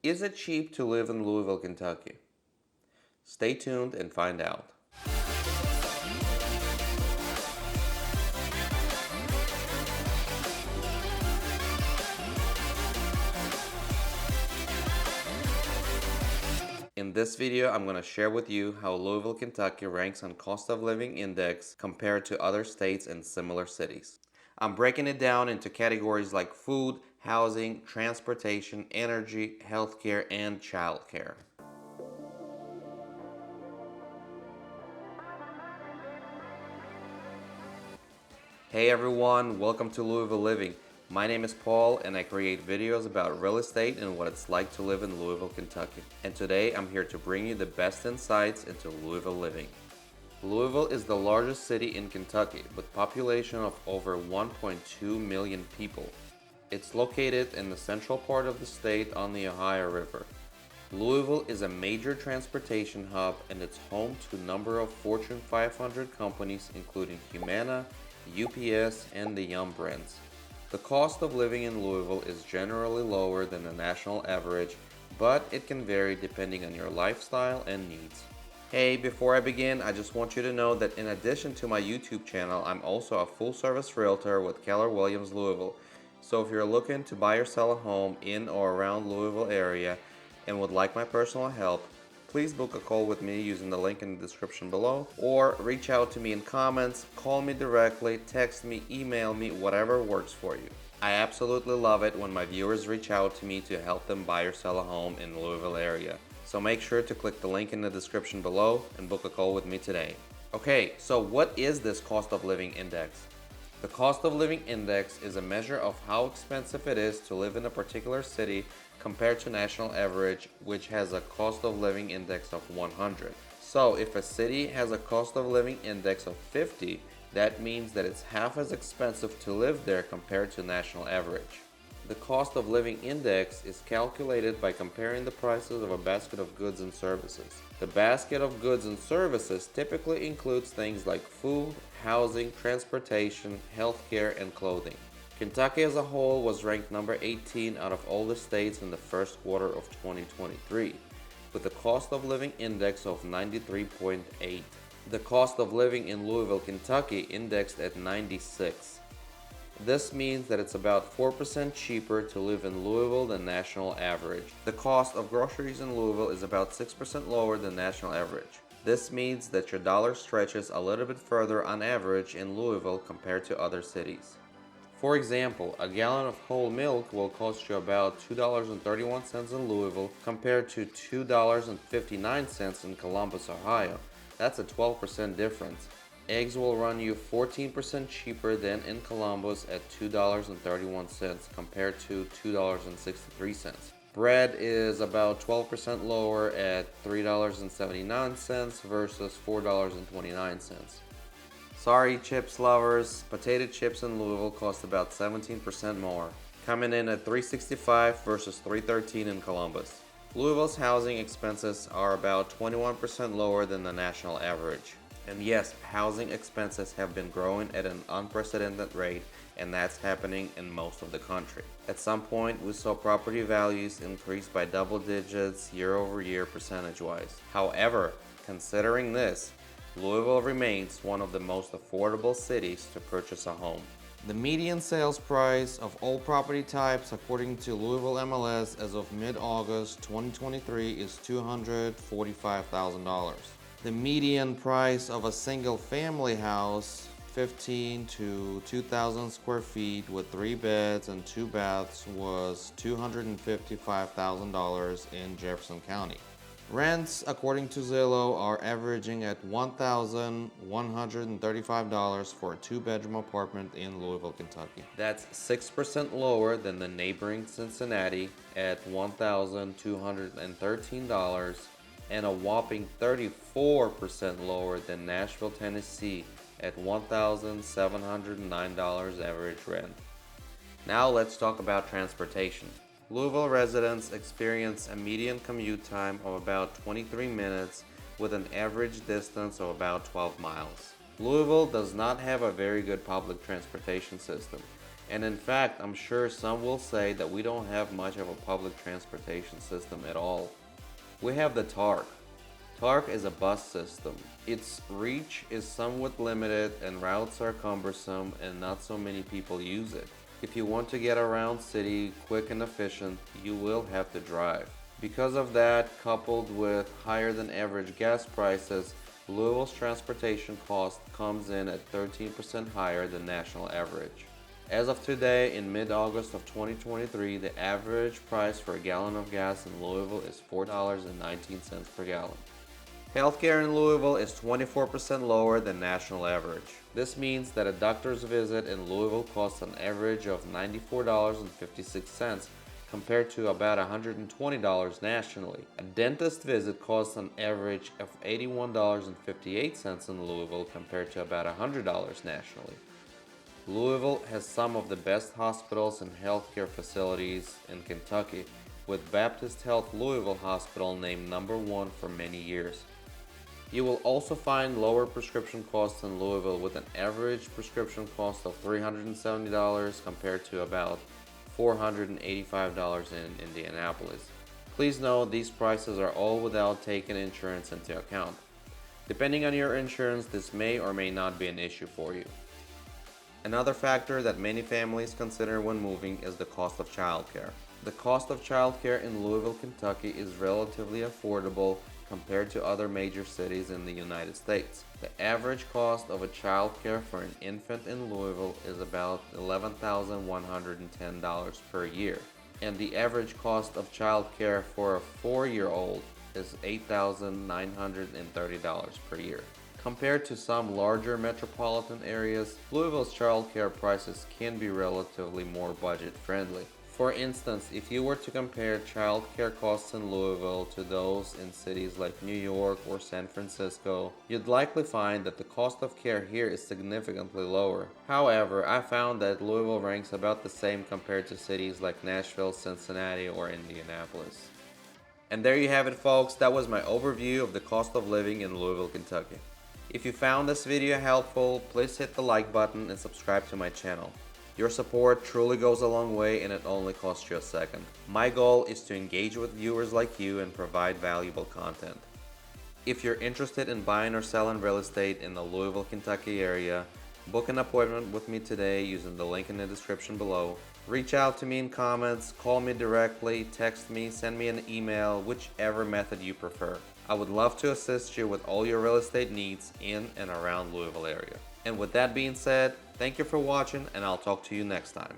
Is it cheap to live in Louisville, Kentucky? Stay tuned and find out. In this video, I'm going to share with you how Louisville, Kentucky ranks on cost of living index compared to other states and similar cities. I'm breaking it down into categories like food, housing, transportation, energy, healthcare, and childcare. Hey everyone, welcome to Louisville Living. My name is Paul and I create videos about real estate and what it's like to live in Louisville, Kentucky. And today I'm here to bring you the best insights into Louisville living. Louisville is the largest city in Kentucky with a population of over 1.2 million people. It's located in the central part of the state on the Ohio River. Louisville is a major transportation hub and it's home to a number of Fortune 500 companies including Humana, UPS, and the Yum brands. The cost of living in Louisville is generally lower than the national average, but it can vary depending on your lifestyle and needs. Hey, before I begin, I just want you to know that in addition to my YouTube channel, I'm also a full-service realtor with Keller Louisville. So if you're looking to buy or sell a home in or around Louisville area and would like my personal help, please book a call with me using the link in the description below, or reach out to me in comments, call me directly, text me, email me, whatever works for you. I absolutely love it when my viewers reach out to me to help them buy or sell a home in the Louisville area. So make sure to click the link in the description below and book a call with me today. Okay, so what is this cost of living index? The cost of living index is a measure of how expensive it is to live in a particular city compared to national average, which has a cost of living index of 100. So if a city has a cost of living index of 50, that means that it's half as expensive to live there compared to national average. The cost of living index is calculated by comparing the prices of a basket of goods and services. The basket of goods and services typically includes things like food, housing, transportation, healthcare, and clothing. Kentucky as a whole was ranked number 18 out of all the states in the first quarter of 2023, with a cost of living index of 93.8. The cost of living in Louisville, Kentucky indexed at 96. This means that it's about 4% cheaper to live in Louisville than national average. The cost of groceries in Louisville is about 6% lower than national average. This means that your dollar stretches a little bit further on average in Louisville compared to other cities. For example, a gallon of whole milk will cost you about $2.31 in Louisville compared to $2.59 in Columbus, Ohio. That's a 12% difference. Eggs will run you 14% cheaper than in Columbus at $2.31 compared to $2.63. Bread is about 12% lower at $3.79 versus $4.29. Sorry chips lovers, potato chips in Louisville cost about 17% more, coming in at $3.65 versus $3.13 in Columbus. Louisville's housing expenses are about 21% lower than the national average. And yes, housing expenses have been growing at an unprecedented rate, and that's happening in most of the country. At some point, we saw property values increase by double digits year over year percentage-wise. However, considering this, Louisville remains one of the most affordable cities to purchase a home. The median sales price of all property types according to Louisville MLS as of mid-August 2023 is $245,000. The median price of a single family house, 15 to 2,000 square feet with 3 beds and 2 baths, was $255,000 in Jefferson County. Rents, according to Zillow, are averaging at $1,135 for a 2-bedroom apartment in Louisville, Kentucky. That's 6% lower than the neighboring Cincinnati at $1,213 and a whopping 34% lower than Nashville, Tennessee at $1,709 average rent. Now let's talk about transportation. Louisville residents experience a median commute time of about 23 minutes with an average distance of about 12 miles. Louisville does not have a very good public transportation system. And in fact, I'm sure some will say that we don't have much of a public transportation system at all. We have the TARC. TARC is a bus system. Its reach is somewhat limited and routes are cumbersome and not so many people use it. If you want to get around city quick and efficient, you will have to drive. Because of that, coupled with higher than average gas prices, Louisville's transportation cost comes in at 13% higher than national average. As of today, in mid-August of 2023, the average price for a gallon of gas in Louisville is $4.19 per gallon. Healthcare in Louisville is 24% lower than national average. This means that a doctor's visit in Louisville costs an average of $94.56 compared to about $120 nationally. A dentist visit costs an average of $81.58 in Louisville compared to about $100 nationally. Louisville has some of the best hospitals and healthcare facilities in Kentucky, with Baptist Health Louisville Hospital named #1 for many years. You will also find lower prescription costs in Louisville, with an average prescription cost of $370 compared to about $485 in Indianapolis. Please note these prices are all without taking insurance into account. Depending on your insurance, this may or may not be an issue for you. Another factor that many families consider when moving is the cost of childcare. The cost of childcare in Louisville, Kentucky is relatively affordable compared to other major cities in the United States. The average cost of a childcare for an infant in Louisville is about $11,110 per year, and the average cost of childcare for a 4-year-old is $8,930 per year. Compared to some larger metropolitan areas, Louisville's childcare prices can be relatively more budget-friendly. For instance, if you were to compare childcare costs in Louisville to those in cities like New York or San Francisco, you'd likely find that the cost of care here is significantly lower. However, I found that Louisville ranks about the same compared to cities like Nashville, Cincinnati, or Indianapolis. And there you have it, folks. That was my overview of the cost of living in Louisville, Kentucky. If you found this video helpful, please hit the like button and subscribe to my channel. Your support truly goes a long way, and it only costs you a second. My goal is to engage with viewers like you and provide valuable content. If you're interested in buying or selling real estate in the Louisville, Kentucky area, book an appointment with me today using the link in the description below. Reach out to me in comments, call me directly, text me, send me an email, whichever method you prefer. I would love to assist you with all your real estate needs in and around Louisville area. And with that being said, thank you for watching, and I'll talk to you next time.